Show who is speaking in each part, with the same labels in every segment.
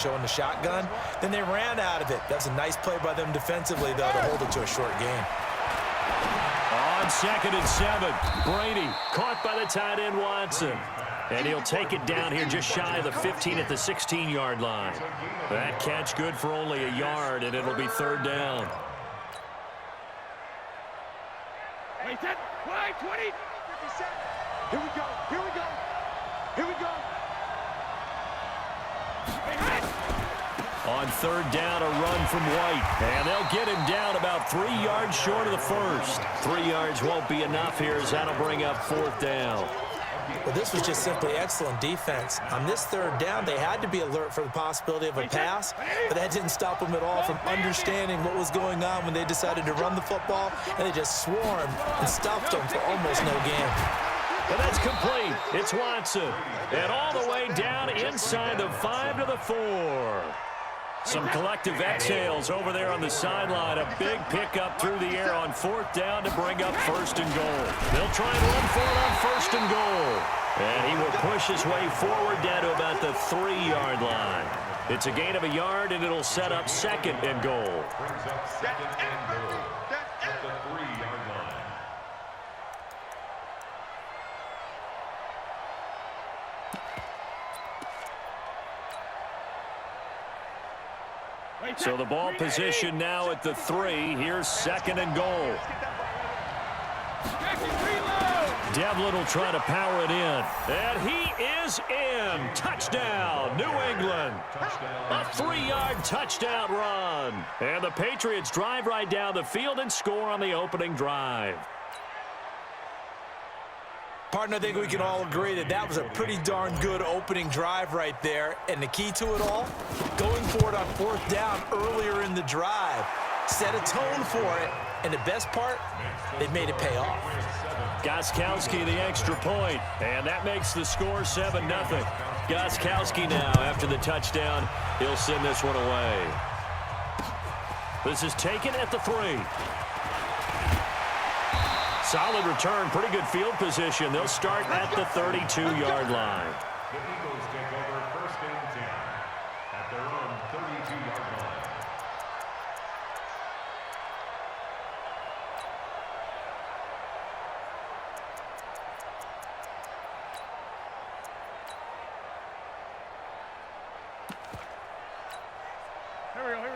Speaker 1: showing the shotgun. Then they ran out of it. That's a nice play by them defensively, though, to hold it to a short gain.
Speaker 2: On 2nd and 7, Brady caught by the tight end Watson. And he'll take it down here just shy of the 15 at the 16-yard line. That catch good for only a yard, and it'll be 3rd down.
Speaker 3: Wait, 20, 57. Here we go, here we go, here we go.
Speaker 2: On 3rd down, a run from White. And they'll get him down about 3 yards short of the first. 3 yards won't be enough here as that'll bring up 4th down.
Speaker 1: Well, this was just simply excellent defense. On this 3rd down, they had to be alert for the possibility of a pass, but that didn't stop them at all from understanding what was going on when they decided to run the football, and they just swarmed and stuffed them for almost no gain.
Speaker 2: And that's complete. It's Watson. And all the way down inside the 5 to the 4. Some collective exhales over there on the sideline. A big pickup through the air on 4th down to bring up 1st and goal. They'll try and run for it on 1st and goal. And he will push his way forward down to about the 3-yard line. It's a gain of a yard, and it'll set up 2nd and goal. So the ball position now at the 3. Here's 2nd and goal. Devlin will try to power it in. And he is in. Touchdown, New England. A 3-yard touchdown run. And the Patriots drive right down the field and score on the opening drive.
Speaker 1: Partner, I think we can all agree that that was a pretty darn good opening drive right there. And the key to it all, going for it on 4th down earlier in the drive. Set a tone for it. And the best part, they made it pay off.
Speaker 2: Gostkowski the extra point, and that makes the score 7-0. Gostkowski now, after the touchdown, he'll send this one away. This is taken at the 3. Solid return, pretty good field position. They'll start at the 32-yard line.
Speaker 4: The Eagles take over 1st and 10 at their own 32-yard line.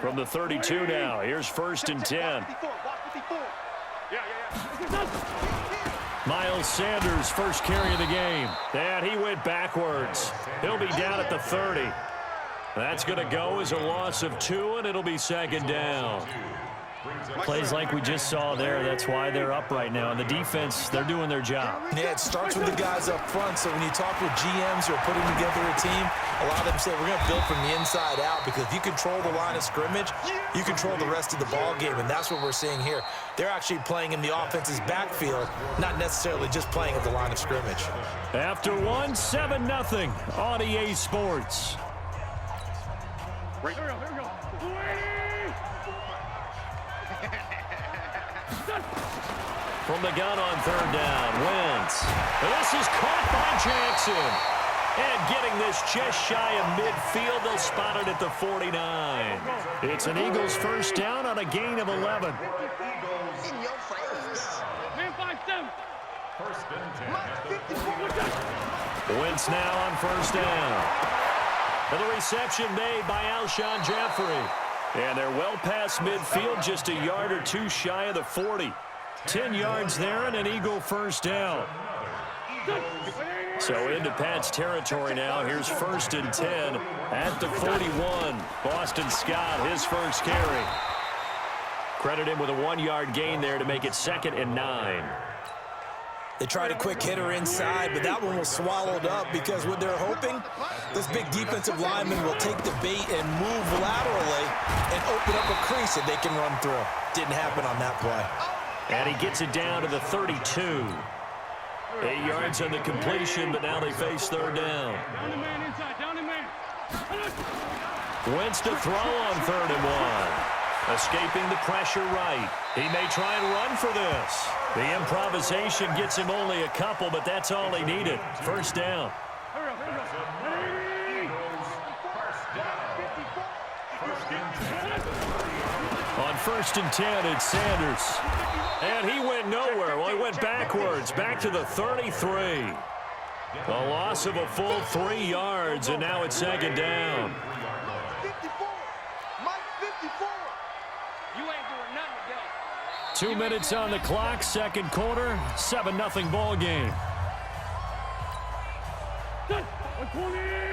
Speaker 2: From the 32 now, here's 1st and 10. Miles Sanders, first carry of the game. And he went backwards. He'll be down at the 30. That's going to go as a loss of 2, and it'll be 2nd down.
Speaker 5: Plays like we just saw there, that's why they're up right now. And the defense, they're doing their job.
Speaker 1: Yeah, it starts with the guys up front. So when you talk with GMs who are putting together a team, a lot of them say we're going to build from the inside out, because if you control the line of scrimmage, you control the rest of the ball game, and that's what we're seeing here. They're actually playing in the offense's backfield, not necessarily just playing at the line of scrimmage.
Speaker 2: After 1, 7-0 on EA Sports.
Speaker 3: Here we go.
Speaker 2: From the gun on 3rd down, Wentz. This is caught by Jackson. And getting this just shy of midfield, they'll spot it at the 49. It's an Eagles 1st down on a gain of 11.
Speaker 3: In your face. Man, 5-7.
Speaker 4: 1st and 10.
Speaker 2: Wentz now on 1st down. And the reception made by Alshon Jeffrey. And they're well past midfield, just a yard or 2 shy of the 40. 10 yards there and an Eagle 1st down. So into Pat's territory now. Here's 1st and 10 at the 41. Boston Scott, his first carry. Credit him with a 1-yard gain there to make it 2nd and 9.
Speaker 1: They tried a quick hitter inside, but that one was swallowed up, because what they're hoping, this big defensive lineman will take the bait and move laterally and open up a crease that they can run through. Didn't happen on that play.
Speaker 2: And he gets it down to the 32. 8 yards on the completion, but now they face 3rd down.
Speaker 3: Down the man inside, down the man.
Speaker 2: Wentz to throw on 3rd and 1. Escaping the pressure right. He may try and run for this. The improvisation gets him only a couple, but that's all he needed. 1st down.
Speaker 3: Here we go.
Speaker 2: On 1st and 10, it's Sanders. And he went nowhere. Well, he went backwards, back to the 33. A loss of a full 3 yards, and now it's 2nd down.
Speaker 3: 54. Mike 54. You ain't doing nothing today.
Speaker 2: 2 minutes on the clock, 2nd quarter, 7-0 ball game.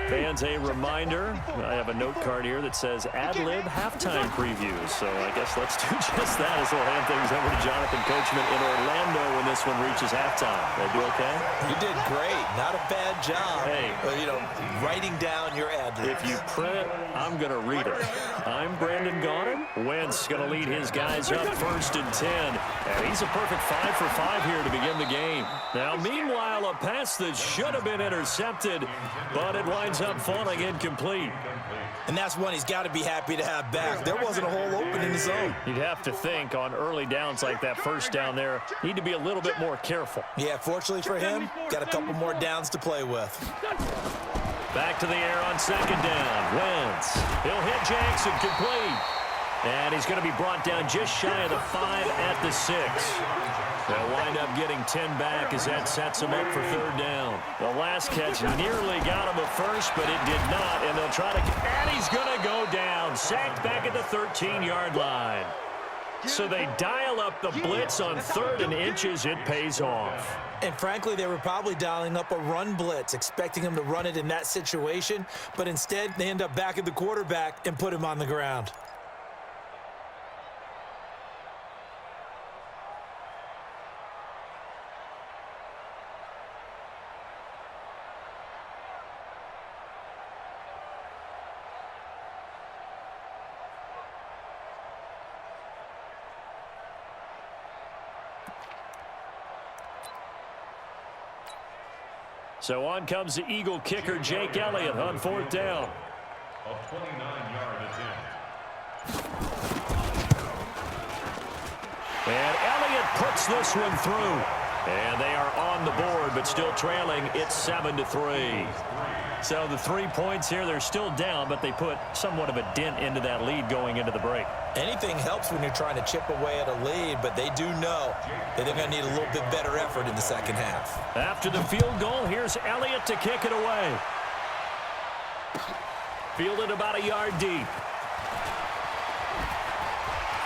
Speaker 2: Fans, a reminder, I have a note card here that says ad-lib halftime previews. So I guess let's do just that as we'll hand things over to Jonathan Coachman in Orlando when this one reaches halftime. Did I do okay?
Speaker 1: You did great. Not a bad job.
Speaker 2: Hey.
Speaker 1: Writing down your ad-libs.
Speaker 2: If you print it, I'm going to read it. I'm Brandon Gaudin. Wentz going to lead his guys up 1st and 10. And he's a perfect 5 for 5 here to begin the game. Now, meanwhile, a pass that should have been intercepted, but it winds up falling incomplete.
Speaker 1: And that's one he's got to be happy to have back. There wasn't a hole open in the zone.
Speaker 2: You'd have to think on early downs like that 1st down there, need to be a little bit more careful.
Speaker 1: Yeah, fortunately for him, got a couple more downs to play with.
Speaker 2: Back to the air on 2nd down. Wentz. He'll hit Jackson complete. And he's going to be brought down just shy of the 5 at the 6. They'll wind up getting 10 back as that sets him up for 3rd down. The last catch nearly got him a first, but it did not. And they'll try to... And he's going to go down. Sacked back at the 13-yard line. So they dial up the blitz on 3rd and inches. It pays off.
Speaker 1: And frankly, they were probably dialing up a run blitz, expecting him to run it in that situation. But instead, they end up back at the quarterback and put him on the ground.
Speaker 2: So on comes the Eagle kicker, Jake Elliott, on 4th down.
Speaker 4: A 29-yard attempt.
Speaker 2: And Elliott puts this one through. And they are on the board, but still trailing. It's 7-3. So the 3 points here, they're still down, but they put somewhat of a dent into that lead going into the break.
Speaker 1: Anything helps when you're trying to chip away at a lead, but they do know that they're going to need a little bit better effort in the 2nd half.
Speaker 2: After the field goal, here's Elliott to kick it away. Fielded about a yard deep.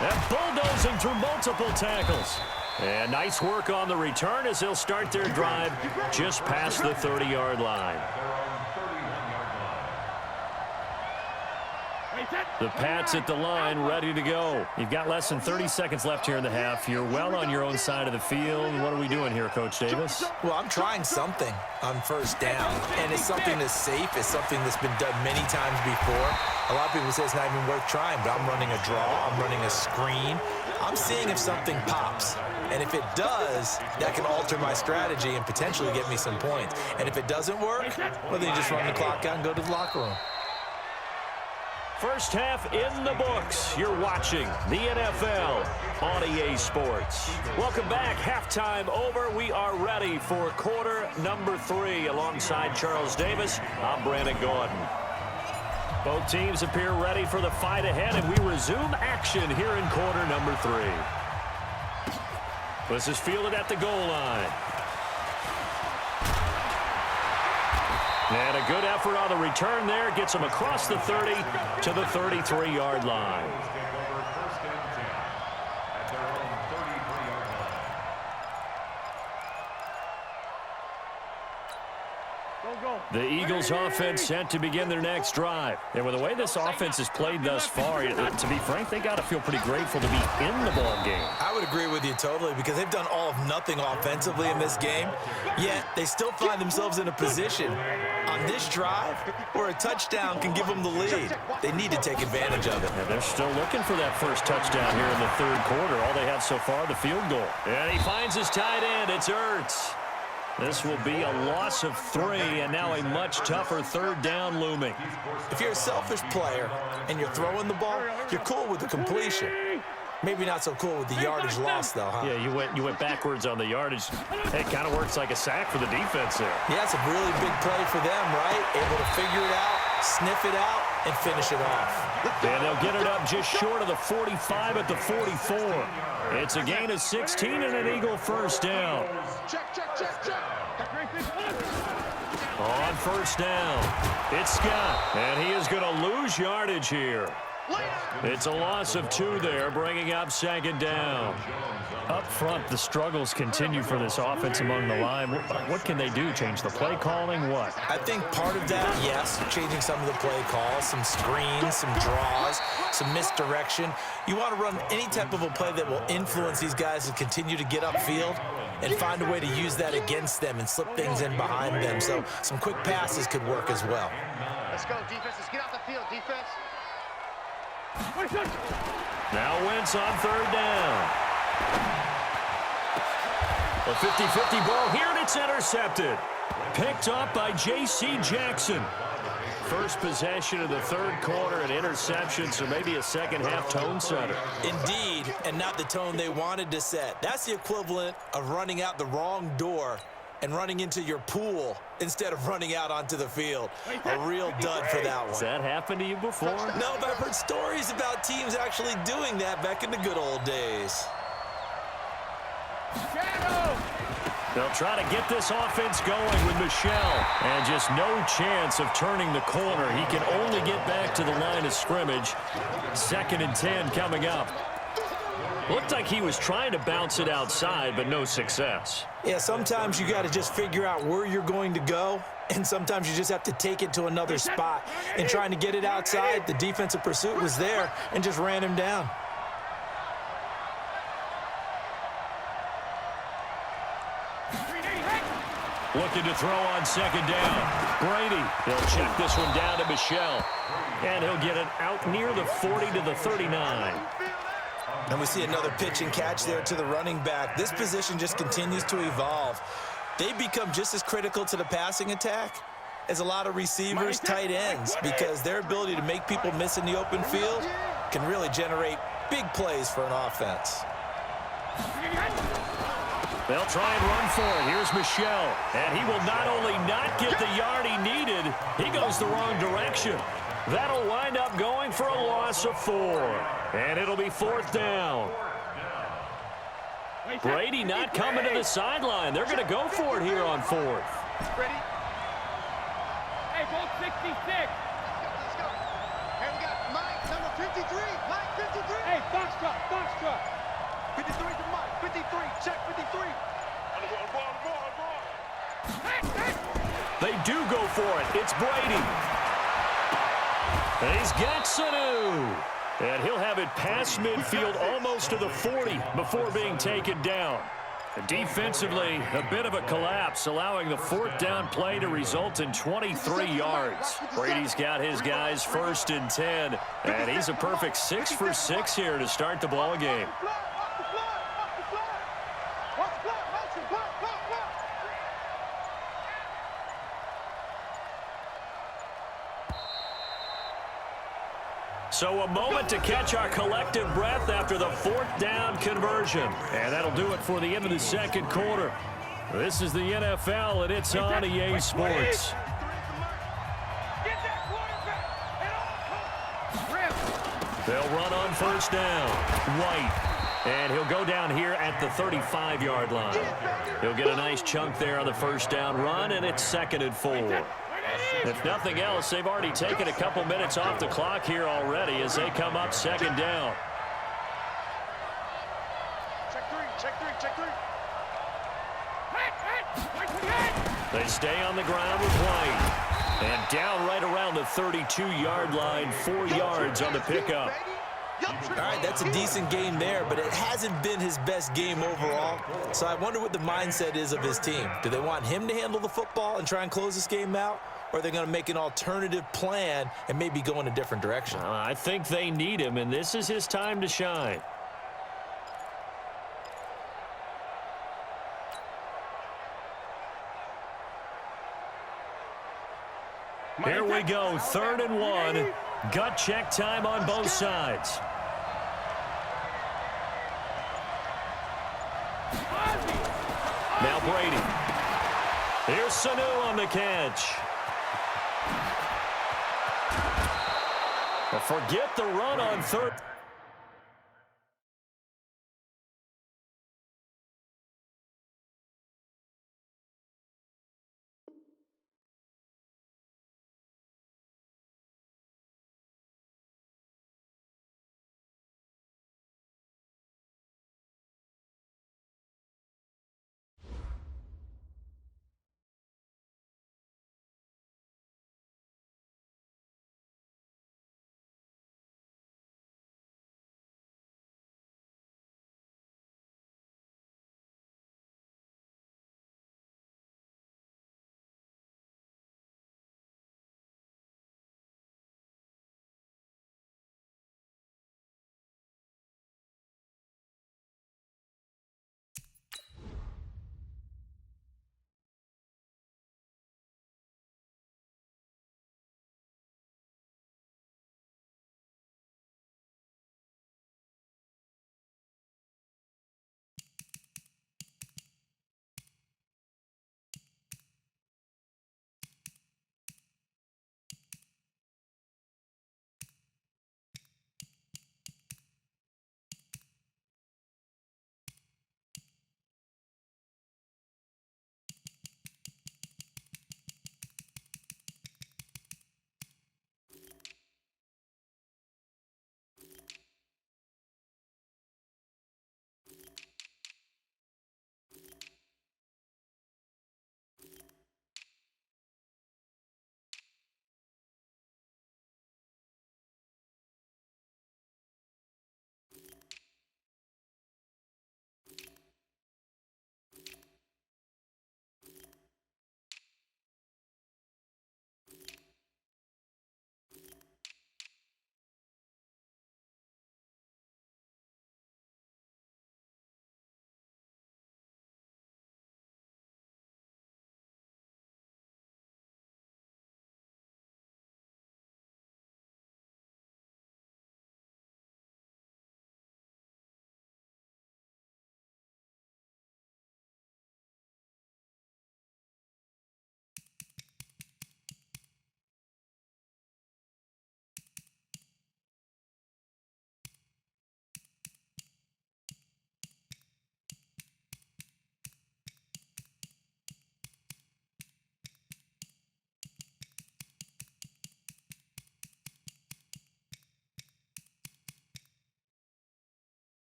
Speaker 2: And bulldozing through multiple tackles. And nice work on the return as they'll start their drive just past the 30-yard line. The Pats at the line, ready to go. You've got less than 30 seconds left here in the half. You're well on your own side of the field. What are we doing here, Coach Davis?
Speaker 1: Well, I'm trying something on 1st down, and it's something that's safe. It's something that's been done many times before. A lot of people say it's not even worth trying, but I'm running a draw. I'm running a screen. I'm seeing if something pops. And if it does, that can alter my strategy and potentially get me some points. And if it doesn't work, well, then you just run the clock out and go to the locker room.
Speaker 2: First half in the books. You're watching the NFL on EA Sports. Welcome back. Halftime over. We are ready for quarter number 3. Alongside Charles Davis, I'm Brandon Gaudin. Both teams appear ready for the fight ahead, and we resume action here in quarter number 3. This is fielded at the goal line. And a good effort on the return there. Gets him across the 30 to the 33-yard line. The Eagles offense set to begin their next drive. And with the way this offense has played thus far, to be frank, they got to feel pretty grateful to be in the ball game.
Speaker 1: I would agree with you totally because they've done all of nothing offensively in this game, yet they still find themselves in a position on this drive where a touchdown can give them the lead. They need to take advantage of it.
Speaker 2: And they're still looking for that first touchdown here in the 3rd quarter. All they have so far, the field goal. And he finds his tight end. It's Ertz. This will be a loss of 3, and now a much tougher 3rd down looming.
Speaker 1: If you're a selfish player and you're throwing the ball, you're cool with the completion. Maybe not so cool with the yardage loss, though, huh?
Speaker 2: Yeah, you went backwards on the yardage. It kind of works like a sack for the defense there.
Speaker 1: Yeah, it's a really big play for them, right? Able to figure it out, sniff it out, and finish it off.
Speaker 2: And they'll get it up just short of the 45 at the 44. It's a gain of 16 and an Eagle first down.
Speaker 3: Check, check, check, check.
Speaker 2: On first down, it's Scott, and he is going to lose yardage here. It's a loss of 2 there, bringing up second down.
Speaker 5: Up front, the struggles continue for this offense among the line. What can they do? Change the play calling? What?
Speaker 1: I think part of that, yes, changing some of the play calls, some screens, some draws, some misdirection. You want to run any type of a play that will influence these guys to continue to get upfield and find a way to use that against them and slip things in behind them. So some quick passes could work as well.
Speaker 3: Let's go, defense. Let's get off the field, defense.
Speaker 2: Now Wentz on third down. A 50-50 ball here, and it's intercepted. Picked up by J.C. Jackson. First possession of the third quarter, an interception, so maybe a second-half tone setter.
Speaker 1: Indeed, and not the tone they wanted to set. That's the equivalent of running out the wrong door and running into your pool instead of running out onto the field. A real dud for that one.
Speaker 2: Has that happened to you before?
Speaker 1: No, but I've heard stories about teams actually doing that back in the good old days.
Speaker 2: They'll try to get this offense going with Michelle. And just no chance of turning the corner. He can only get back to the line of scrimmage. 2nd and 10 coming up. Looked like he was trying to bounce it outside, but no success.
Speaker 1: Yeah, sometimes you got to just figure out where you're going to go, and sometimes you just have to take it to another spot. And trying to get it outside, the defensive pursuit was there and just ran him down.
Speaker 2: Looking to throw on second down. Brady, he'll check this one down to Michelle. And he'll get it out near the 40 to the 39.
Speaker 1: And we see another pitch and catch there to the running back. This position just continues to evolve. They become just as critical to the passing attack as a lot of receivers, tight ends, because their ability to make people miss in the open field can really generate big plays for an offense.
Speaker 2: They'll try and run for it. Here's Michelle. And he will not only not get the yard he needed, he goes the wrong direction. That'll wind up going for a loss of 4. And it'll be 4th down. Brady not coming to the sideline. They're going to go for it here on 4th.
Speaker 3: Ready? Hey, ball 66. Let's go. Hey, we got Mike, number 53. Mike, 53. Hey, box truck. 53 to Mike. 53. Check 53.
Speaker 2: They do go for it. It's Brady. And he's got Sanu. And he'll have it past midfield almost to the 40 before being taken down. Defensively, a bit of a collapse, allowing the 4th down play to result in 23 yards. Brady's got his guys 1st and 10, and he's a perfect 6 for 6 here to start the ball game. So a moment to catch our collective breath after the 4th down conversion. And that'll do it for the end of the 2nd quarter. This is the NFL, and it's on EA Sports. They'll run on first down. White. And he'll go down here at the 35-yard line. He'll get a nice chunk there on the first down run, and it's 2nd and 4. If nothing else, they've already taken a couple minutes off the clock here already as they come up 2nd down.
Speaker 3: Check three.
Speaker 1: They stay on the ground with White. And down right around the 32-yard line, 4 yards on the pickup. All right, that's a decent game there, but it hasn't been his best game overall. So I wonder what the mindset is of his team. Do they want him to handle the football and try and close this game out? Or are they going to make an alternative plan and maybe go in a different direction?
Speaker 2: I think they need him, and this is his time to shine. Here we go, 3rd and 1. Gut check time on both sides. Now Brady. Here's Sanu on the catch. Forget the run on third.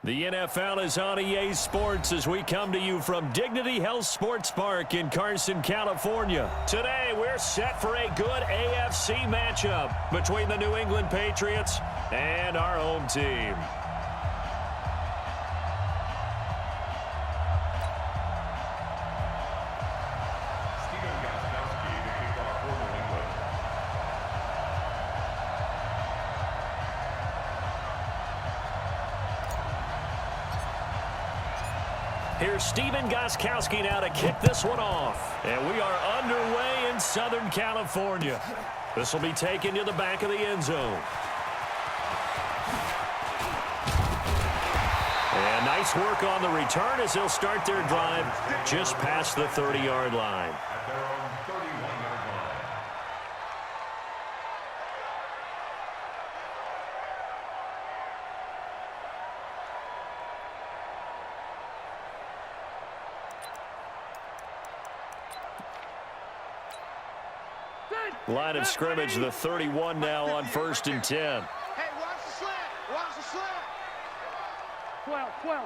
Speaker 2: The NFL is on EA Sports as we come to you from Dignity Health Sports Park in Carson, California. Today, we're set for a good AFC matchup between the New England Patriots and our home team. Here's Steven Gostkowski now to kick this one off. And we are underway in Southern California. This will be taken to the back of the end zone. And nice work on the return as they'll start their drive just past the 30-yard line. Line of scrimmage, the 31 now on 1st and 10.
Speaker 3: Hey, watch the slant. Watch the slant.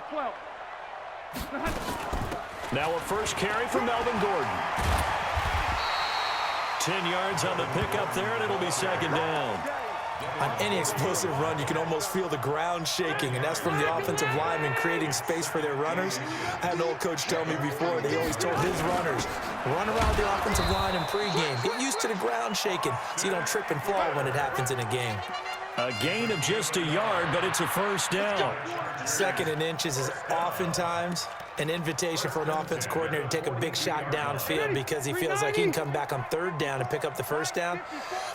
Speaker 3: 12.
Speaker 2: Now a first carry for Melvin Gordon. 10 yards on the pickup there, and it'll be 2nd down.
Speaker 1: On any explosive run, you can almost feel the ground shaking, and that's from the offensive linemen creating space for their runners. I had an old coach tell me before, they always told his runners, run around the offensive line in pregame. Get used to the ground shaking so you don't trip and fall when it happens in a game.
Speaker 2: A gain of just a yard, but it's a 1st down.
Speaker 1: 2nd and inches is oftentimes an invitation for an offense coordinator to take a big shot downfield because he feels like he can come back on 3rd down and pick up the 1st down.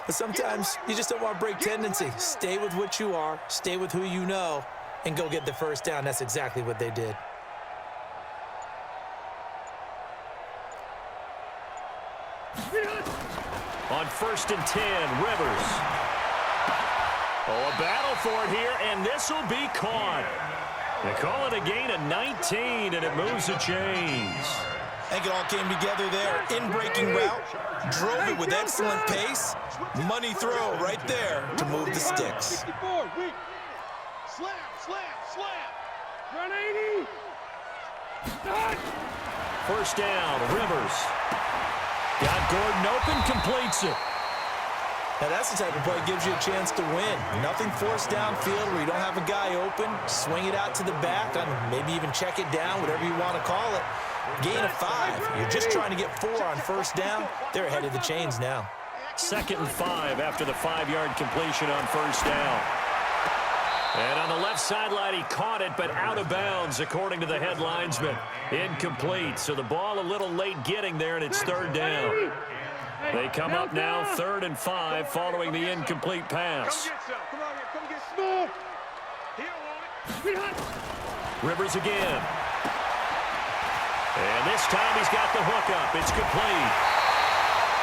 Speaker 1: But sometimes you just don't want to break tendency. Stay with what you are, stay with who you know, and go get the 1st down. That's exactly what they did.
Speaker 2: On 1st and 10, Rivers. Oh, a battle for it here, and this will be caught. They call it a gain of 19, and it moves the chains.
Speaker 1: I think it all came together there. In-breaking route, drove it with excellent pace. Money throw right there to move the sticks.
Speaker 3: Slam. Run 80.
Speaker 2: 1st down, Rivers. Got Gordon open, completes it.
Speaker 1: Now that's the type of play that gives you a chance to win. Nothing forced downfield where you don't have a guy open. Swing it out to the back, maybe even check it down, whatever you want to call it. Gain of 5. You're just trying to get 4 on 1st down. They're ahead of the chains now.
Speaker 2: 2nd and 5 after the 5-yard completion on 1st down. And on the left sideline, he caught it, but out of bounds, according to the head linesman. Incomplete, so the ball a little late getting there, and it's 3rd down. They come up now 3rd and 5 following the incomplete pass. Rivers again. And this time he's got the hook up. It's complete.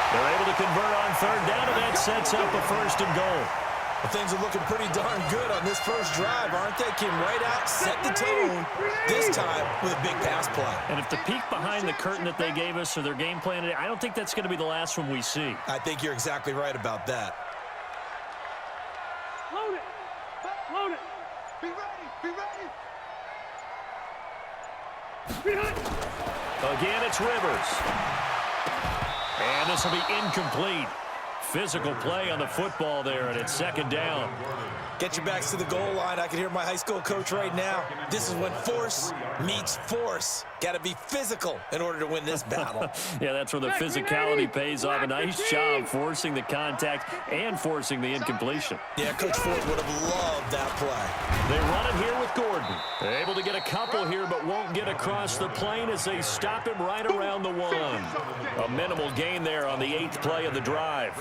Speaker 2: They're able to convert on 3rd down, and that sets up a 1st and goal.
Speaker 1: Well, things are looking pretty darn good on this first drive, aren't they? Came right out, set the tone, this time with a big pass play.
Speaker 5: And if the peek behind the curtain that they gave us or their game plan today, I don't think that's going to be the last one we see.
Speaker 1: I think you're exactly right about that.
Speaker 3: Load it. Be ready.
Speaker 2: Again, it's Rivers. And this will be incomplete. Physical play on the football there, and it's 2nd down.
Speaker 1: Get your backs to the goal line. I can hear my high school coach right now. This is when force meets force. Got to be physical in order to win this battle.
Speaker 5: Yeah, that's where the physicality pays off. A nice job forcing the contact and forcing the incompletion.
Speaker 1: Yeah, Coach Ford would have loved that play.
Speaker 2: They run it here with Gordon. They're able to get a couple here, but won't get across the plane as they stop him right around the 1. A minimal gain there on the 8th play of the drive.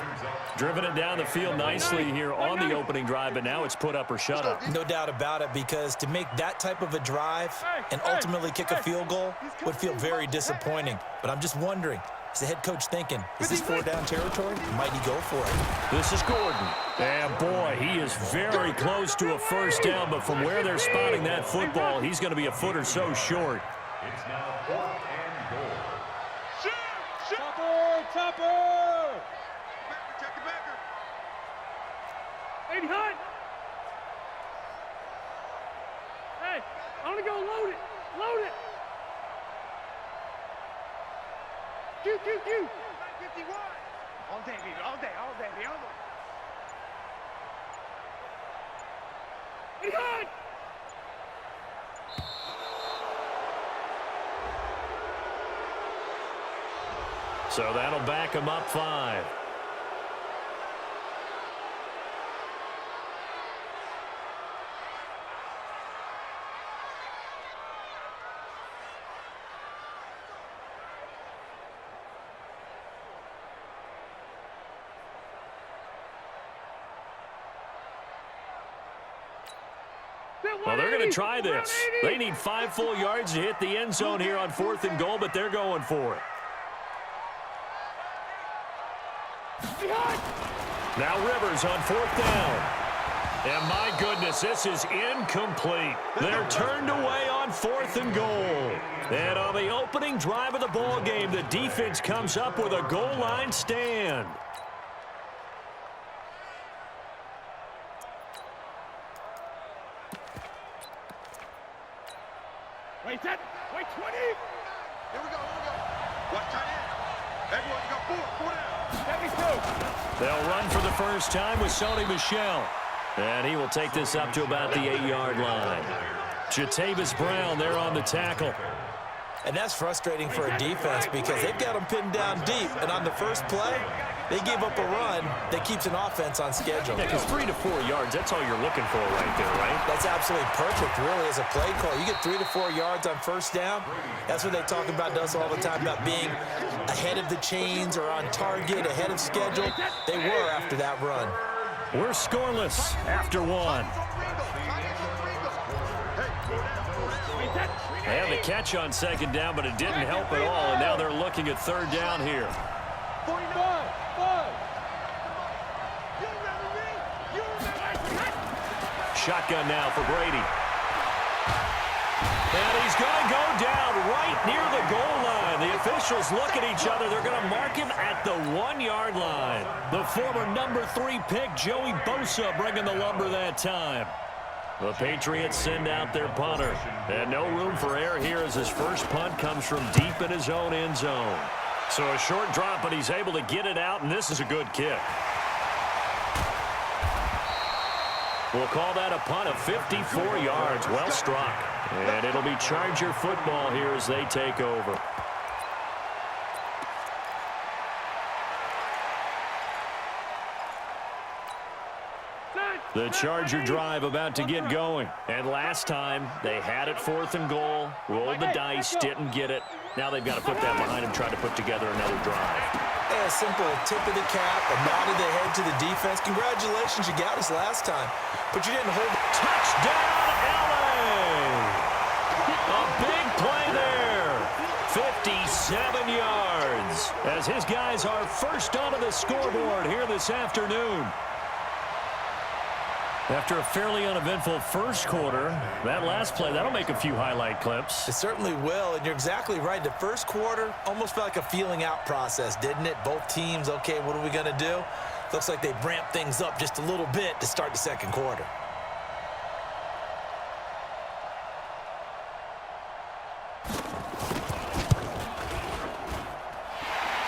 Speaker 2: Driven it down the field nicely here on the opening drive, but now it's put up or shut up.
Speaker 1: No doubt about it, because to make that type of a drive and ultimately kick a field goal would feel very disappointing. But I'm just wondering, is the head coach thinking, is this 4-down territory? Might he go for it?
Speaker 2: This is Gordon. And boy, he is very close to a 1st down, but from where they're spotting that football, he's going to be a foot or so short.
Speaker 4: It's now 4th and goal.
Speaker 3: Topper. Check the backer. 80 hot. Hey. day, baby. All day, baby. All day. Pretty good.
Speaker 2: So that'll back him up 5. Well, they're going to try this. They need 5 full yards to hit the end zone here on 4th and goal, but they're going for it. Now Rivers on 4th down. And my goodness, this is incomplete. They're turned away on 4th and goal. And on the opening drive of the ball game, the defense comes up with a goal line stand.
Speaker 3: Wait, 20. Here we go. Watch tight end. Everyone, you got 4 down. 72.
Speaker 2: They'll run for the first time with Sony Michel. And he will take this up to about the 8-yard line. Jatavis Brown there on the tackle.
Speaker 1: And that's frustrating for a defense because they've got them pinned down deep. And on the first play, they gave up a run that keeps an offense on schedule.
Speaker 2: Yeah, because 3 to 4 yards, that's all you're looking for right there, right?
Speaker 1: That's absolutely perfect, really, as a play call. You get 3 to 4 yards on first down. That's what they talk about us all the time, about being ahead of the chains or on target, ahead of schedule. They were after that run.
Speaker 2: We're scoreless after 1. They had the catch on 2nd down, but it didn't help at all, and now they're looking at 3rd down here. Shotgun now for Brady. And he's going to go down right near the goal line. The officials look at each other. They're going to mark him at the 1-yard line. The former number 3 pick, Joey Bosa, bringing the lumber that time. The Patriots send out their punter. And no room for error here as his first punt comes from deep in his own end zone. So a short drop, but he's able to get it out, and this is a good kick. We'll call that a punt of 54 yards. Well struck. And it'll be Charger football here as they take over. The Charger drive about to get going. And last time, they had it 4th and goal, rolled the dice, didn't get it. Now they've got to put that behind them, try to put together another drive.
Speaker 1: Yeah, a simple tip of the cap, a nod of the head to the defense. Congratulations, you got us last time, but you didn't hold it.
Speaker 2: Touchdown, LA! A big play there. 57 yards as his guys are first onto the scoreboard here this afternoon. After a fairly uneventful first quarter, that last play, that'll make a few highlight clips.
Speaker 1: It certainly will, and you're exactly right. The first quarter almost felt like a feeling out process, didn't it? Both teams, okay, what are we going to do? Looks like they ramped things up just a little bit to start the second quarter.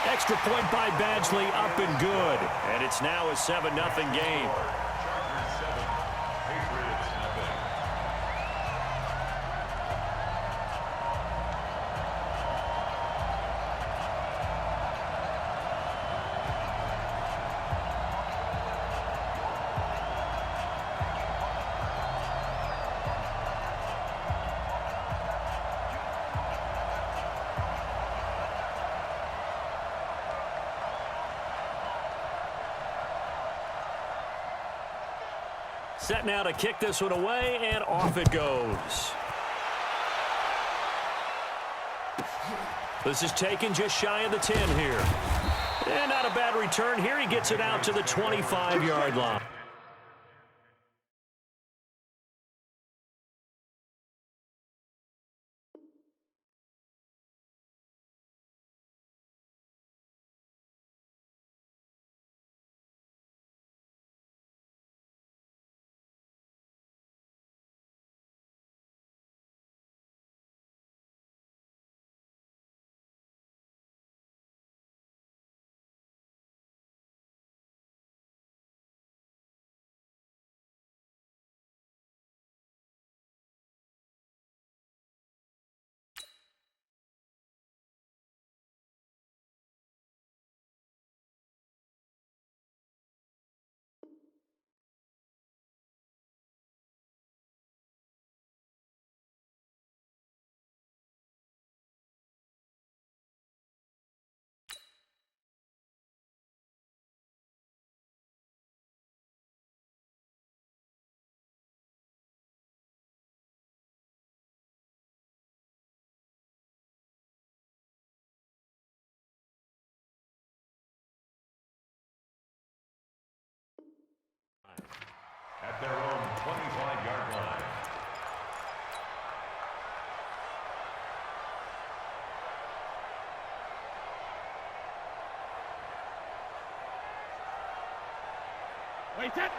Speaker 2: Extra point by Badgley, up and good. And it's now a 7-0 game. Set now to kick this one away, and off it goes. This is taken just shy of the 10 here. And not a bad return here. He gets it out to the 25-yard line.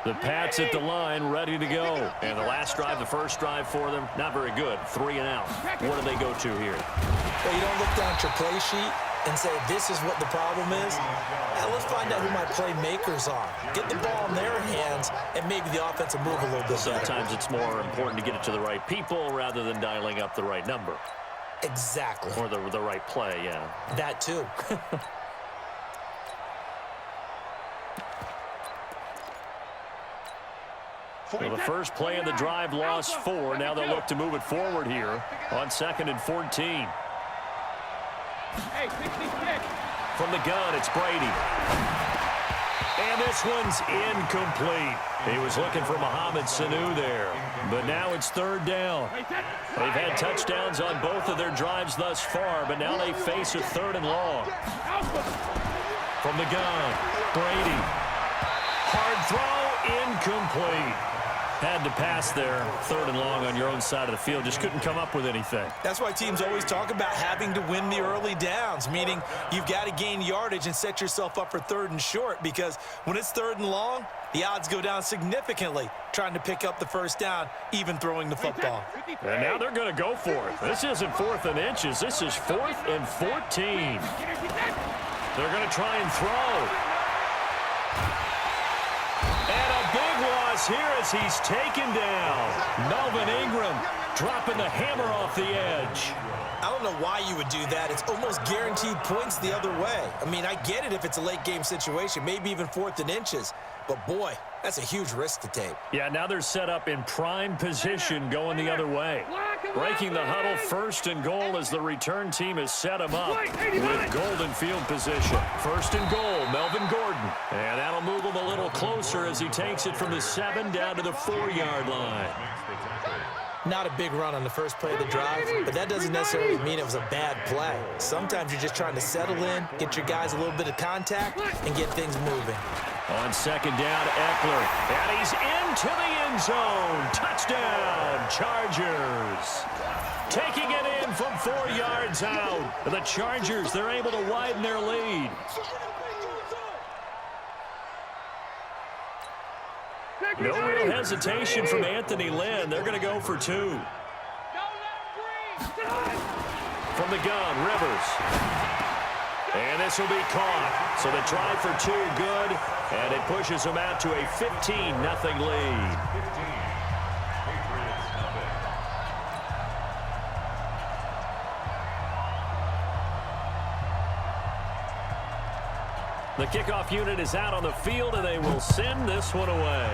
Speaker 2: The Pats at the line, ready to go. And the last drive, the first drive for them, not very good. 3 and out. What do they go to here?
Speaker 1: Well, you don't look down at your play sheet and say, this is what the problem is. Now, let's find out who my playmakers are. Get the ball in their hands, and maybe the offense will move a little bit better.
Speaker 2: Sometimes it's more important to get it to the right people rather than dialing up the right number.
Speaker 1: Exactly.
Speaker 2: Or the right play, yeah.
Speaker 1: That too.
Speaker 2: Well, the first play of the drive lost 4. Now they'll look to move it forward here on 2nd and 14.
Speaker 3: Hey, 66.
Speaker 2: From the gun, it's Brady. And this one's incomplete. He was looking for Mohamed Sanu there. But now it's 3rd down. They've had touchdowns on both of their drives thus far, but now they face a 3rd and long. From the gun, Brady. Hard throw, incomplete. Had to pass there, 3rd and long on your own side of the field. Just couldn't come up with anything.
Speaker 1: That's why teams always talk about having to win the early downs, meaning you've got to gain yardage and set yourself up for 3rd and short, because when it's 3rd and long, the odds go down significantly trying to pick up the first down, even throwing the football.
Speaker 2: And now they're going to go for it. This isn't 4th and inches. This is 4th and 14. They're going to try and throw. And a big loss here as he's taken down. Melvin Ingram dropping the hammer off the edge.
Speaker 1: I don't know why you would do that. It's almost guaranteed points the other way. I mean, I get it if it's a late game situation, maybe even 4th and inches. But, boy, that's a huge risk to take.
Speaker 2: Yeah, now they're set up in prime position going the other way. Breaking the huddle, 1st and goal as the return team has set them up with golden field position. 1st and goal, Melvin Gordon. And that'll move him a little closer as he takes it from the 7 down to the 4-yard line.
Speaker 1: Not a big run on the first play of the drive, but that doesn't necessarily mean it was a bad play. Sometimes you're just trying to settle in, get your guys a little bit of contact, and get things moving.
Speaker 2: On 2nd down, Eckler. And he's into the end zone. Touchdown, Chargers. Taking it in from 4 yards out. The Chargers, they're able to widen their lead. No real hesitation from Anthony Lynn. They're going to go for 2. From the gun, Rivers. And this will be caught. So the try for 2 good, and it pushes them out to a 15-0 lead. The kickoff unit is out on the field, and they will send this one away.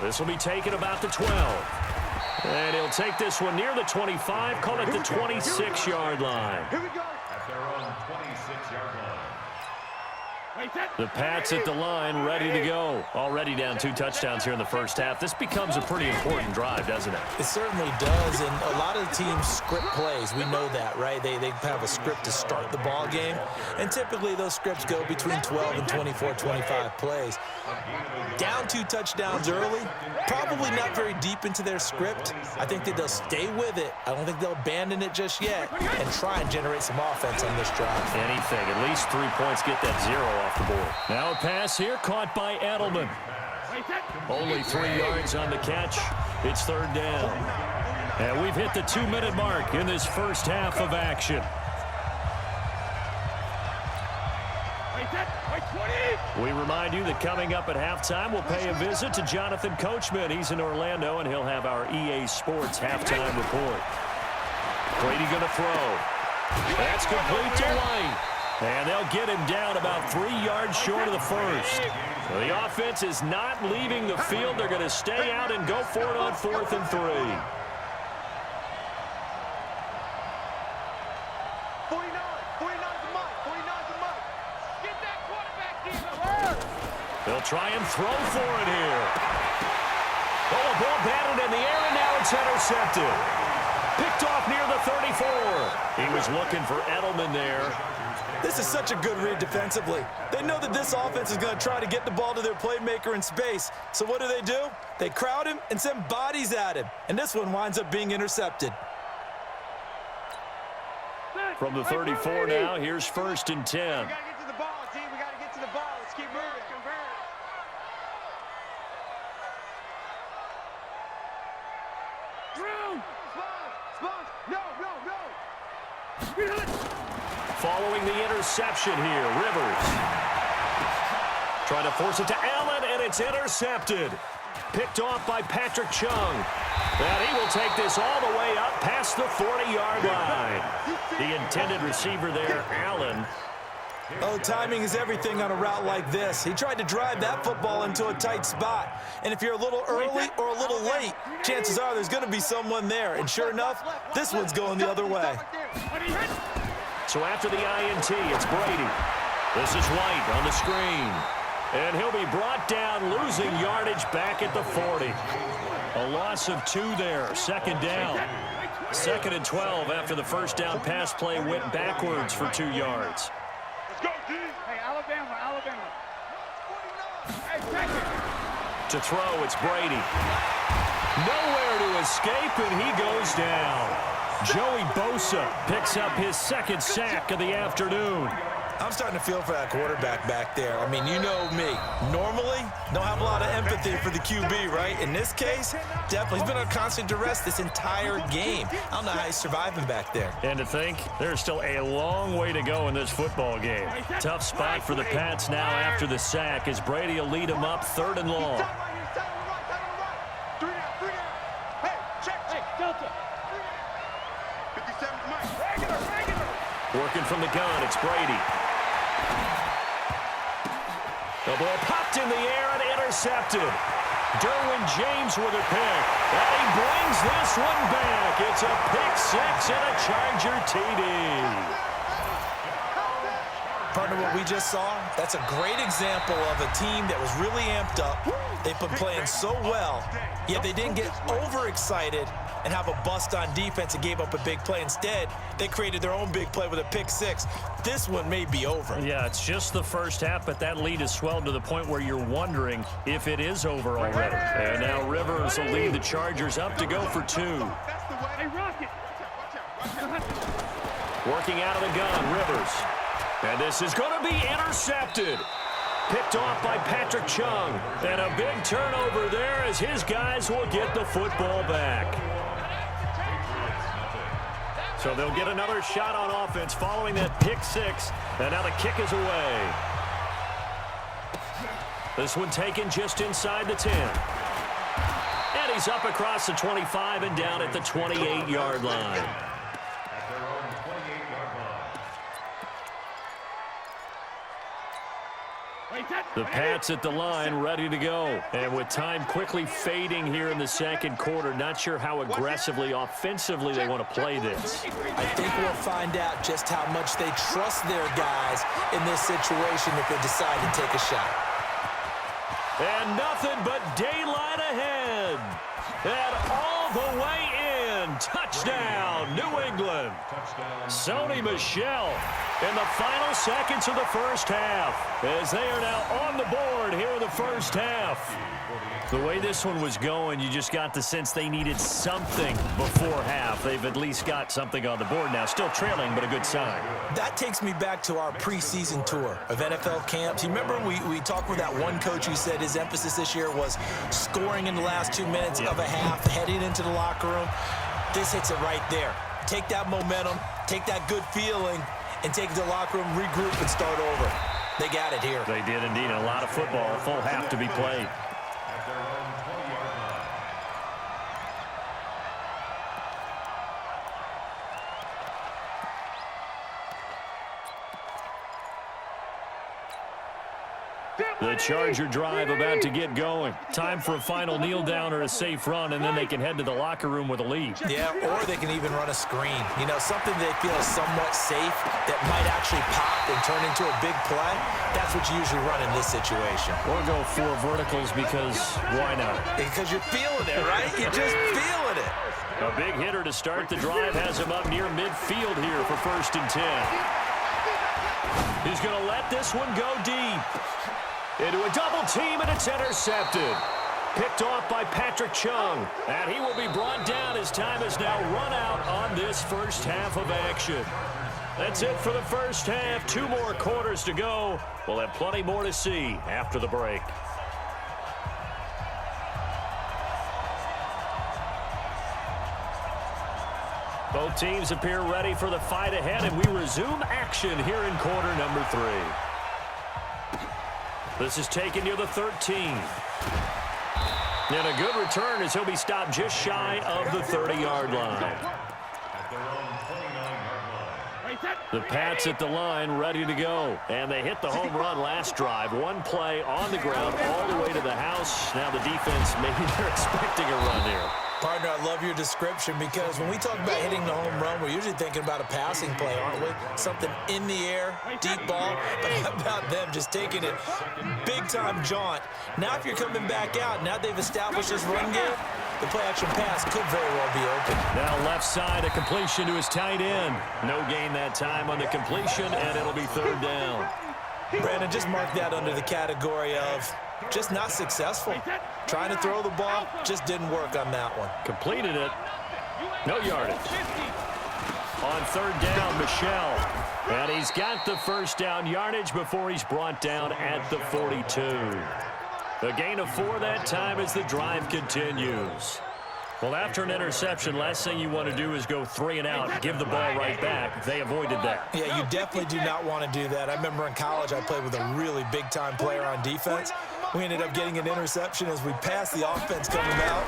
Speaker 2: This will be taken about the 12. And he'll take this one near the 25, call it the 26-yard line.
Speaker 3: Here we go.
Speaker 4: At their own 26-yard line.
Speaker 2: The Pats at the line, ready to go. Already down 2 touchdowns here in the first half. This becomes a pretty important drive, doesn't it?
Speaker 1: It certainly does, and a lot of the teams script plays. We know that, right? They have a script to start the ball game, and typically those scripts go between 12 and 24, 25 plays. Down 2 touchdowns early, probably not very deep into their script. I think that they'll stay with it. I don't think they'll abandon it just yet and try and generate some offense on this drive.
Speaker 2: Anything, at least 3 points, get that 0 off the board. Now a pass here caught by Edelman. Only 3 yards on the catch. It's 3rd down. And we've hit the 2-minute mark in this first half of action. We remind you that coming up at halftime, we'll pay a visit to Jonathan Coachman. He's in Orlando, and he'll have our EA Sports halftime report. Brady going to throw. That's complete to White. And they'll get him down about 3 yards short of the first. Well, the offense is not leaving the field. They're going to stay out and go for it on 4th and 3.
Speaker 3: 49's the mark. 49's the mark. Get that quarterback deep.
Speaker 2: They'll try and throw for it here. Oh, a ball batted in the air, and now it's intercepted. Picked off near the 34. He was looking for Edelman there.
Speaker 1: This is such a good read defensively. They know that this offense is going to try to get the ball to their playmaker in space. So what do? They crowd him and send bodies at him. And this one winds up being intercepted.
Speaker 2: From the 34 now, here's 1st and 10.
Speaker 3: We got to get to the ball, team. We got to get to the ball.
Speaker 2: following the interception here. Rivers trying to force it to Allen, and it's intercepted. Picked off by Patrick Chung. And he will take this all the way up past the 40-yard line. The intended receiver there, Allen.
Speaker 1: Oh, timing is everything on a route like this. He tried to drive that football into a tight spot. And if you're a little early or a little late, chances are there's going to be someone there. And sure enough, this one's going the other way.
Speaker 2: So after the INT, it's Brady. This is White on the screen. And he'll be brought down, losing yardage back at the 40. A loss of 2 there, second down. 2nd and 12 after the first down pass play went backwards for 2 yards.
Speaker 3: Hey, Alabama. Hey,
Speaker 2: To throw, it's Brady. Nowhere to escape, and he goes down. Joey Bosa picks up his 2nd sack of the afternoon.
Speaker 1: I'm starting to feel for that quarterback back there. I mean, you know me. Normally, don't have a lot of empathy for the QB, right? In this case, definitely. He's been on constant duress this entire game. I don't know how he's surviving back there.
Speaker 5: And to think, there's still a long way to go in this football game. Tough spot for the Pats now after the sack as Brady will lead them up 3rd and long.
Speaker 2: Working from the gun, it's Brady. The ball popped in the air and intercepted. Derwin James with a pick. And he brings this one back. It's a pick 6 and a Charger TD.
Speaker 1: Partner, what we just saw, that's a great example of a team that was really amped up. They've been playing so well, yet they didn't get overexcited and have a bust on defense and gave up a big play. Instead, they created their own big play with a pick 6. This one may be over.
Speaker 5: Yeah, it's just the first half, but that lead has swelled to the point where you're wondering if it is over already. And now Rivers will lead the Chargers up to go for 2.
Speaker 3: Hey, Rocket.
Speaker 2: Working out of the gun, Rivers. And this is going to be intercepted. Picked off by Patrick Chung. And a big turnover there as his guys will get the football back. So they'll get another shot on offense following that pick 6. And now the kick is away. This one taken just inside the 10. And he's up across the 25 and down at the 28-yard line. The Pats at the line, ready to go. And with time quickly fading here in the 2nd quarter, not sure how aggressively, offensively they want to play this.
Speaker 1: I think we'll find out just how much they trust their guys in this situation if they decide to take a shot.
Speaker 2: And nothing but daylight ahead. And all the way in. Touchdown, New England. Sony Michel in the final seconds of the first half as they are now on the board here in the first half.
Speaker 5: The way this one was going, you just got the sense they needed something before half. They've at least got something on the board now. Still trailing, but a good sign.
Speaker 1: That takes me back to our preseason tour of NFL camps. You remember we talked with that one coach who said his emphasis this year was scoring in the last 2 minutes of a half, heading into the locker room. This hits it right there. Take that momentum, take that good feeling, and take it to the locker room, regroup, and start over. They got it here.
Speaker 5: They did indeed. A lot of football, a full half to be played. The Charger drive about to get going. Time for a final kneel down or a safe run, and then they can head to the locker room with a lead.
Speaker 1: Yeah, or they can even run a screen. You know, something they feel is somewhat safe that might actually pop and turn into a big play. That's what you usually run in this situation.
Speaker 5: Or go 4 verticals because why not?
Speaker 1: Because you're feeling it, right? You're just feeling it.
Speaker 2: A big hitter to start the drive has him up near midfield here for 1st and 10. He's going to let this one go deep. Into a double team, and it's intercepted. Picked off by Patrick Chung. And he will be brought down as time has now run out on this first half of action. That's it for the first half. 2 more quarters to go. We'll have plenty more to see after the break. Both teams appear ready for the fight ahead, and we resume action here in quarter number 3. This is taken near the 13. And a good return as he'll be stopped just shy of the 30-yard line. The Pats at the line ready to go. And they hit the home run last drive. One play on the ground all the way to the house. Now the defense, maybe they're expecting a run here.
Speaker 1: Partner, I love your description because when we talk about hitting the home run, we're usually thinking about a passing play, aren't we? Something in the air, deep ball. But how about them just taking it big-time jaunt? Now if you're coming back out, now they've established this run game, the play-action pass could very well be open.
Speaker 2: Now left side, a completion to his tight end. No gain that time on the completion, and it'll be third down.
Speaker 1: Brandon, just mark that under the category of just not successful. Trying to throw the ball, just didn't work on that one.
Speaker 2: Completed it. No yardage. On third down, Michel. And he's got the first down yardage before he's brought down at the 42. A gain of 4 that time as the drive continues. Well, after an interception, last thing you want to do is go 3 and out, give the ball right back. They avoided that.
Speaker 1: Yeah, you definitely do not want to do that. I remember in college I played with a really big-time player on defense. We ended up getting an interception as we passed the offense coming out.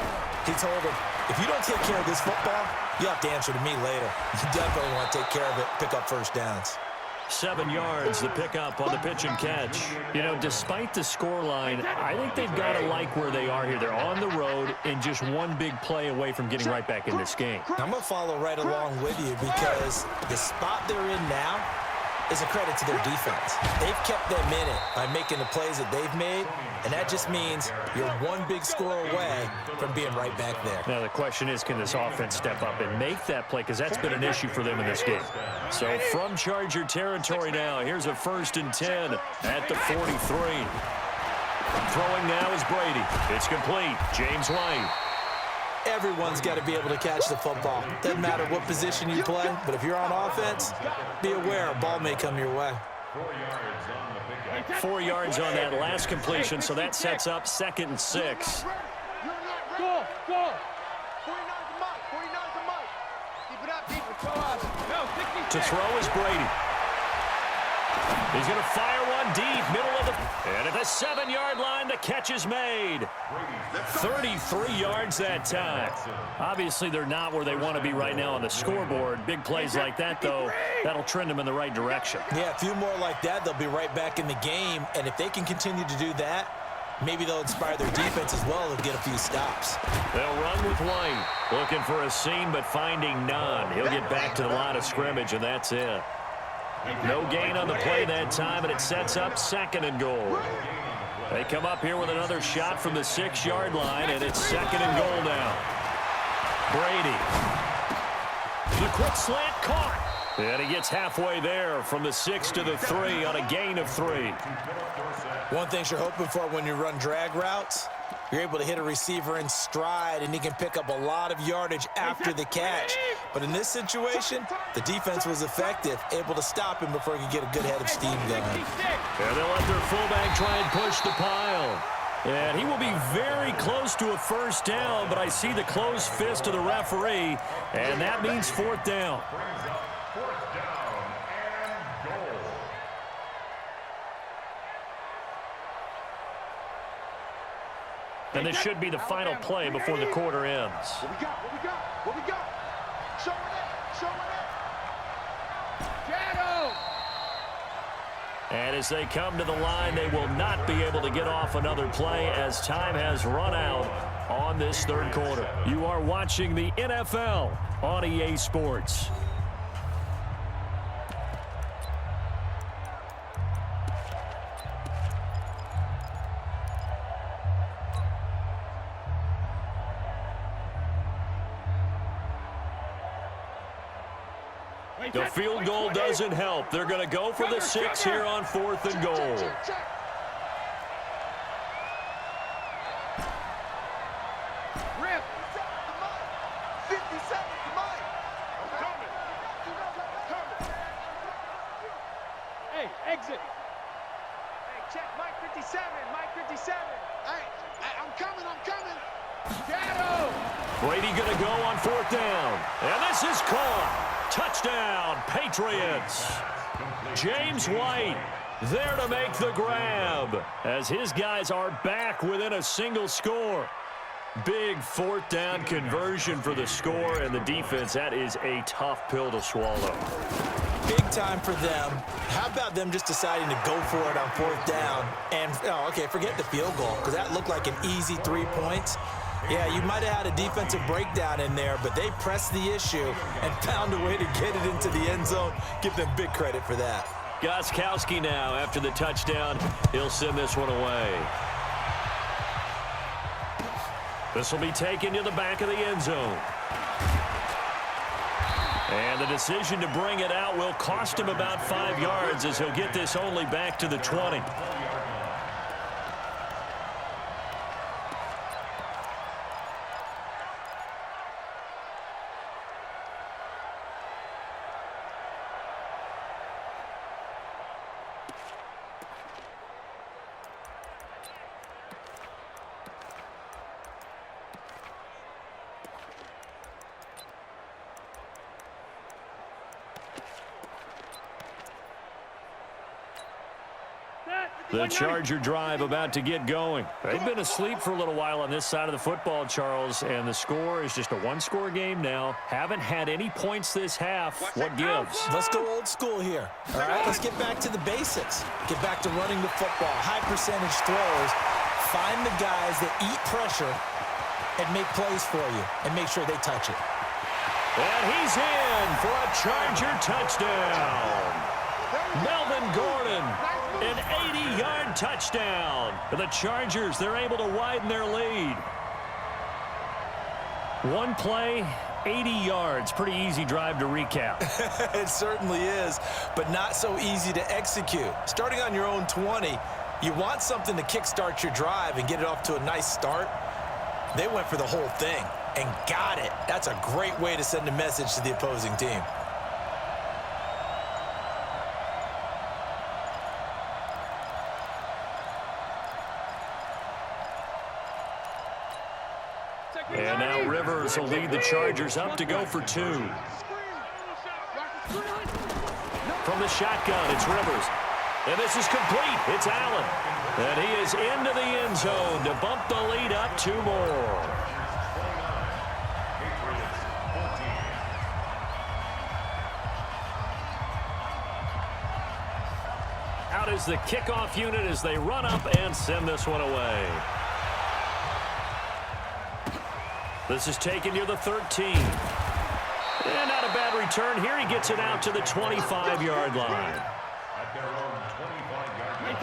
Speaker 1: He told him, if you don't take care of this football, you have to answer to me later. You definitely want to take care of it, pick up first downs.
Speaker 2: 7 yards, the pickup on the pitch and catch. You know, despite the scoreline, I think they've got to like where they are here. They're on the road and just one big play away from getting right back in this game.
Speaker 1: I'm going to follow right along with you because the spot they're in now is a credit to their defense. They've kept them in it by making the plays that they've made, and that just means you're one big score away from being right back there.
Speaker 2: Now the question is, can this offense step up and make that play? Because that's been an issue for them in this game. So from Charger territory now, here's a 1st and 10 at the 43. Throwing now is Brady. It's complete. James White.
Speaker 1: Everyone's got to be able to catch the football. Doesn't matter what position you play, but if you're on offense, be aware a ball may come your way.
Speaker 2: 4 yards on that last completion, so that sets up 2nd and 6.
Speaker 3: Go! 49's a mark. 49's a mark. Keep it up, keep it. Go up. No, 66.
Speaker 2: To throw is Brady. He's going to fire one deep, middle of the... And at the 7-yard line, the catch is made. 33 yards that time. Obviously, they're not where they want to be right now on the scoreboard. Big plays like that, though, that'll trend them in the right direction.
Speaker 1: Yeah, a few more like that, they'll be right back in the game. And if they can continue to do that, maybe they'll inspire their defense as well and get a few stops.
Speaker 2: They'll run with White. Looking for a seam, but finding none. He'll get back to the line of scrimmage, and that's it. No gain on the play that time, and it sets up 2nd and goal. They come up here with another shot from the 6-yard line, and it's 2nd and goal now. Brady. The quick slant caught. And he gets halfway there from the 6 to the 3 on a gain of 3.
Speaker 1: One thing you're hoping for when you run drag routes, you're able to hit a receiver in stride, and he can pick up a lot of yardage after the catch. But in this situation, the defense was effective, able to stop him before he could get a good head of steam going.
Speaker 2: And they'll let their fullback try and push the pile. And he will be very close to a 1st down, but I see the closed fist of the referee, and that means 4th down. And this should be the final play before the quarter ends.
Speaker 3: What we got? What we got? Show it. Shadow!
Speaker 2: And as they come to the line, they will not be able to get off another play as time has run out on this 3rd quarter. You are watching the NFL on EA Sports. The field goal doesn't help. They're going to go for the 6 here on 4th and goal.
Speaker 3: Rip. 50 seconds to Mike. I'm coming. Hey, exit. Hey, check Mike 57. Mike 57. Hey, I'm coming.
Speaker 2: Brady going to go on 4th down. And this is caught. Touchdown, Patriots. James White there to make the grab as his guys are back within a single score. Big 4th down conversion for the score, and the defense, that is a tough pill to swallow.
Speaker 1: Big time for them. How about them just deciding to go for it on 4th down? And, okay, forget the field goal, because that looked like an easy 3 points. Yeah, you might have had a defensive breakdown in there, but they pressed the issue and found a way to get it into the end zone. Give them big credit for that.
Speaker 2: Gostkowski now, after the touchdown, he'll send this one away. This will be taken to the back of the end zone. And the decision to bring it out will cost him about 5 yards as he'll get this only back to the 20. The Charger drive about to get going. They've been asleep for a little while on this side of the football, Charles, and the score is just a one-score game now. Haven't had any points this half. What gives?
Speaker 1: Let's go old school here. All right, let's get back to the basics. Get back to running the football, high percentage throws. Find the guys that eat pressure and make plays for you and make sure they touch it.
Speaker 2: And he's in for a Charger touchdown. Melvin Gordon. An 80-yard touchdown. The Chargers, they're able to widen their lead. One play, 80 yards. Pretty easy drive to recap.
Speaker 1: It certainly is, but not so easy to execute. Starting on your own 20, you want something to kickstart your drive and get it off to a nice start. They went for the whole thing and got it. That's a great way to send a message to the opposing team.
Speaker 2: And now Rivers will lead the Chargers up to go for 2. From the shotgun, it's Rivers. And this is complete. It's Allen. And he is into the end zone to bump the lead up 2 more. Out is the kickoff unit as they run up and send this one away. This is taken near the 13. And not a bad return here. He gets it out to the 25-yard line.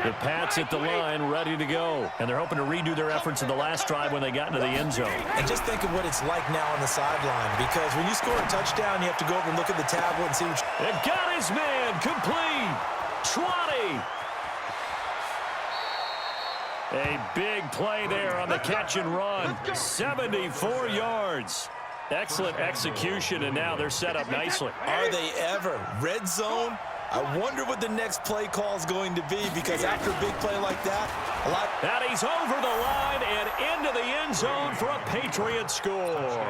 Speaker 2: The Pats at the line, ready to go. And they're hoping to redo their efforts in the last drive when they got into the end zone.
Speaker 1: And just think of what it's like now on the sideline, because when you score a touchdown, you have to go over and look at the tablet and see what
Speaker 2: And got his man, complete. 20. A big play there on the catch and run. 74 yards. Excellent execution, and now they're set up nicely.
Speaker 1: Are they ever? Red zone? I wonder what the next play call is going to be, because after a big play like that,
Speaker 2: And he's over the line and into the end zone for a Patriot score.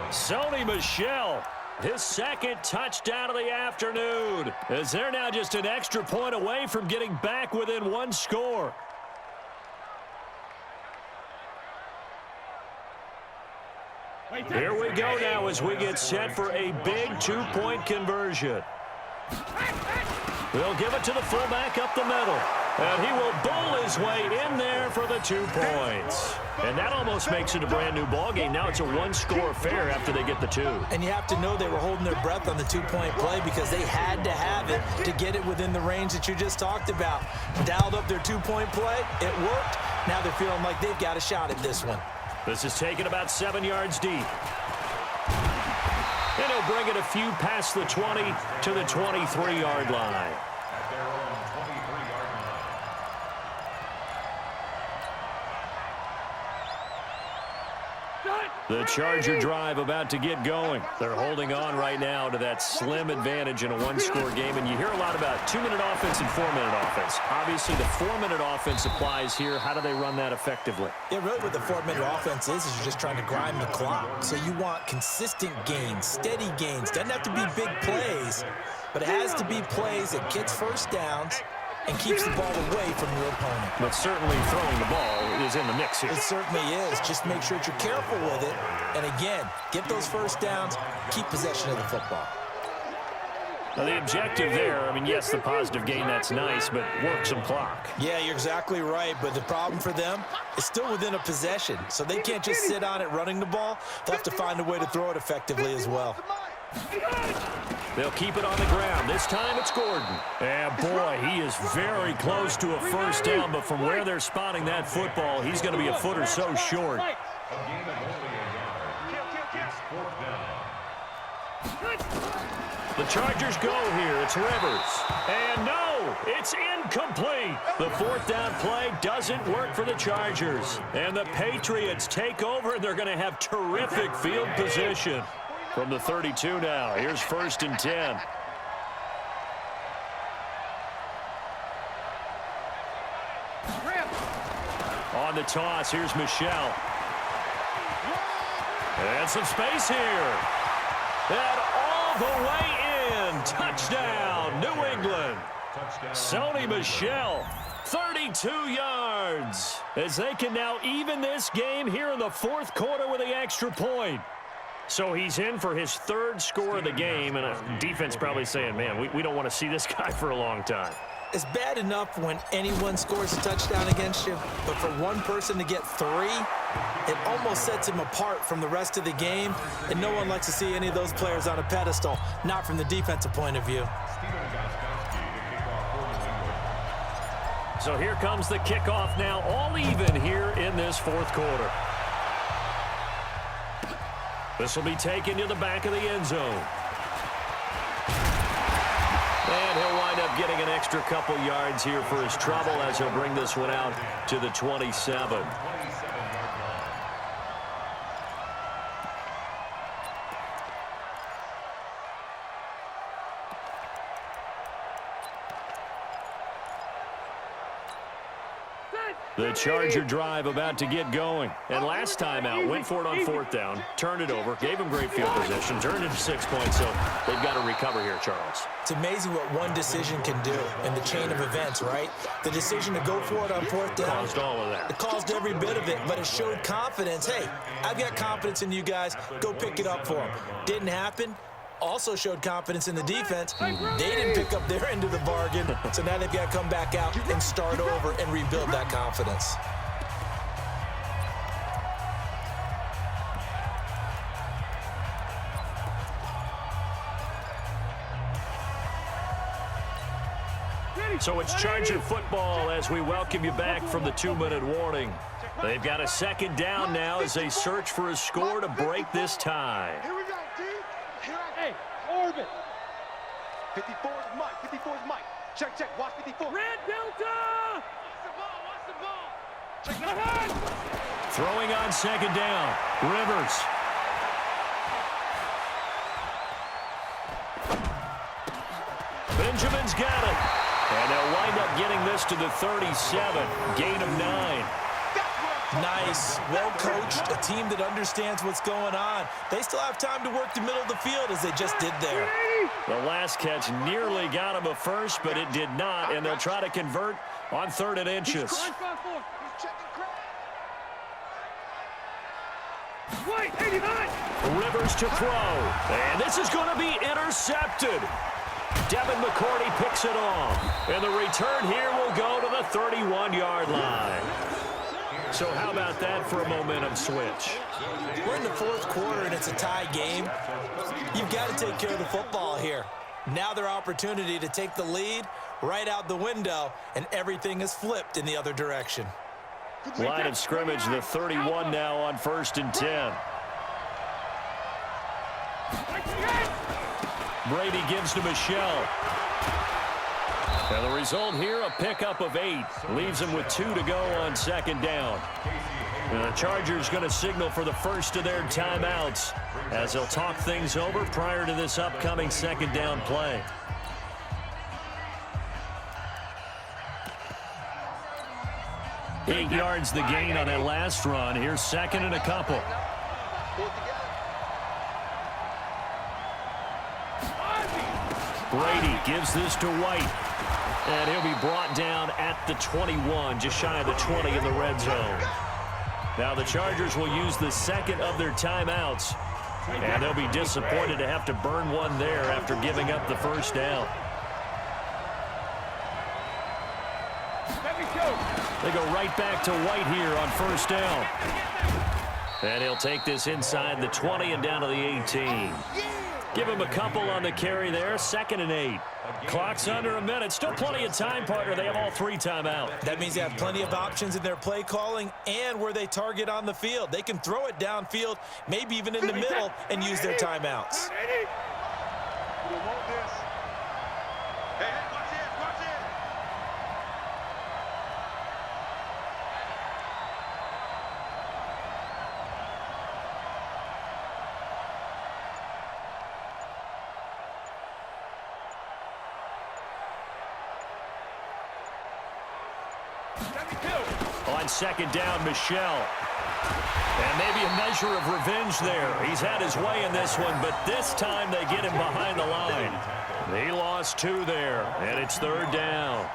Speaker 2: Sony Michel, his second touchdown of the afternoon, as they're now just an extra point away from getting back within 1 score. Here we go now as we get set for a big 2-point conversion. They'll give it to the fullback up the middle. And he will bowl his way in there for the 2 points. And that almost makes it a brand-new ballgame. Now it's a 1-score affair after they get the 2.
Speaker 1: And you have to know they were holding their breath on the 2-point play, because they had to have it to get it within the range that you just talked about. Dialed up their 2-point play. It worked. Now they're feeling like they've got a shot at this one.
Speaker 2: This is taken about 7 yards deep. And he'll bring it a few past the 20 to the 23-yard line. The Charger drive about to get going. They're holding on right now to that slim advantage in a one-score game. And you hear a lot about 2-minute offense and 4-minute offense. Obviously, the 4-minute offense applies here. How do they run that effectively?
Speaker 1: Yeah, really what the 4-minute offense is you're just trying to grind the clock. So you want consistent gains, steady gains. Doesn't have to be big plays, but it has to be plays that gets first downs and keeps the ball away from your opponent.
Speaker 2: But certainly throwing the ball is in the mix here.
Speaker 1: It certainly is. Just make sure that you're careful with it. And again, get those first downs, keep possession of the football.
Speaker 2: Now the objective there, I mean, yes, the positive gain, that's nice, but work some clock.
Speaker 1: Yeah, you're exactly right. But the problem for them is still within a possession. So they can't just sit on it running the ball. They'll have to find a way to throw it effectively as well.
Speaker 2: They'll keep it on the ground. This time it's Gordon. And boy, he is very close to a first down, but from where they're spotting that football, he's going to be a foot or so short. The Chargers go here. It's Rivers. And no, it's incomplete. The fourth down play doesn't work for the Chargers. And the Patriots take over, and they're going to have terrific field position. From the 32 now, here's 1st and 10. On the toss, here's Michelle. And some space here. And all the way in. Touchdown, New England. Sony Michel, 32 yards. As they can now even this game here in the fourth quarter with the extra point. So he's in for his 3rd score of the game, and defense probably saying, man, we don't want to see this guy for a long time.
Speaker 1: It's bad enough when anyone scores a touchdown against you, but for one person to get 3, it almost sets him apart from the rest of the game, and no one likes to see any of those players on a pedestal, not from the defensive point of view.
Speaker 2: So here comes the kickoff now, all even here in this fourth quarter. This will be taken to the back of the end zone. And he'll wind up getting an extra couple yards here for his trouble as he'll bring this one out to the 27. The Charger drive about to get going. And last time out, went for it on 4th down, turned it over, gave him great field position, turned it to 6 points, so they've got to recover here, Charles.
Speaker 1: It's amazing what one decision can do in the chain of events, right? The decision to go for it on 4th down.
Speaker 2: Caused all of that.
Speaker 1: It caused every bit of it, but it showed confidence. Hey, I've got confidence in you guys. Go pick it up for them. Didn't happen. Also showed confidence in the defense. They didn't pick up their end of the bargain, so now they've got to come back out and start over and rebuild that confidence.
Speaker 2: So it's Charger football as we welcome you back from the 2-minute warning. They've got a 2nd down now as they search for a score to break this tie.
Speaker 3: Here we go, team. Hey, orbit. 54 is Mike. 54 is Mike. Check, check. Watch 54. Red Delta. Watch the ball. Check that hand.
Speaker 2: Throwing on 2nd down. Rivers. Benjamin's got it. And they'll wind up getting this to the 37. Gain of 9.
Speaker 1: Nice, well coached, a team that understands what's going on. They still have time to work the middle of the field as they just did there.
Speaker 2: The last catch nearly got him a first, but it did not, and they'll try to convert on 3rd and inches. Rivers to throw, and this is going to be intercepted. Devin McCourty picks it off, and the return here will go to the 31-yard line. So how about that for a momentum switch?
Speaker 1: We're in the fourth quarter, and it's a tie game. You've got to take care of the football here. Now their opportunity to take the lead right out the window, and everything is flipped in the other direction.
Speaker 2: Line of scrimmage, the 31 now on 1st and 10. Brady gives to Michelle. And the result here, a pickup of 8. Leaves him with 2 to go on 2nd down. The Chargers going to signal for the first of their timeouts as they'll talk things over prior to this upcoming second down play. Eight yards the gain on that last run. Here's second and a couple. Brady gives this to White. And he'll be brought down at the 21, just shy of the 20 in the red zone. Now the Chargers will use the second of their timeouts. And they'll be disappointed to have to burn one there after giving up the first down. They go right back to White here on first down. And he'll take this inside the 20 and down to the 18. Give him a couple on the carry there. 2nd and 8. Clock's under a minute. Still plenty of time, partner. They have all 3 timeouts.
Speaker 1: That means they have plenty of options in their play calling and where they target on the field. They can throw it downfield, maybe even in the middle, and use their timeouts.
Speaker 2: On second down, Michelle. And maybe a measure of revenge there. He's had his way in this one, but this time they get him behind the line. He lost 2 there, and it's 3rd down.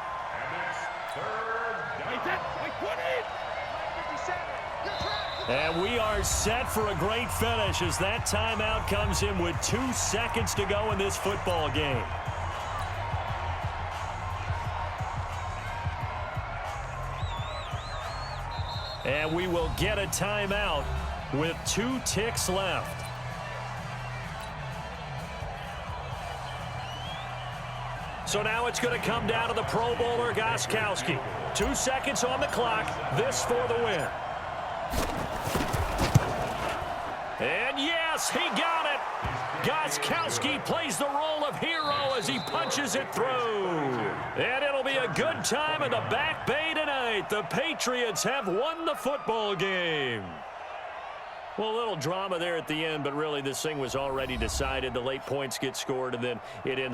Speaker 2: And we are set for a great finish as that timeout comes in with 2 seconds to go in this football game. And we will get a timeout with 2 ticks left. So now it's going to come down to the Pro Bowler, Gostkowski. 2 seconds on the clock. This for the win. And yes, he got it. Gostkowski plays the role of hero as he punches it through. And it'll be a good time in the Back Bay tonight. The Patriots have won the football game. Well, a little drama there at the end, but really this thing was already decided. The late points get scored, and then it ends.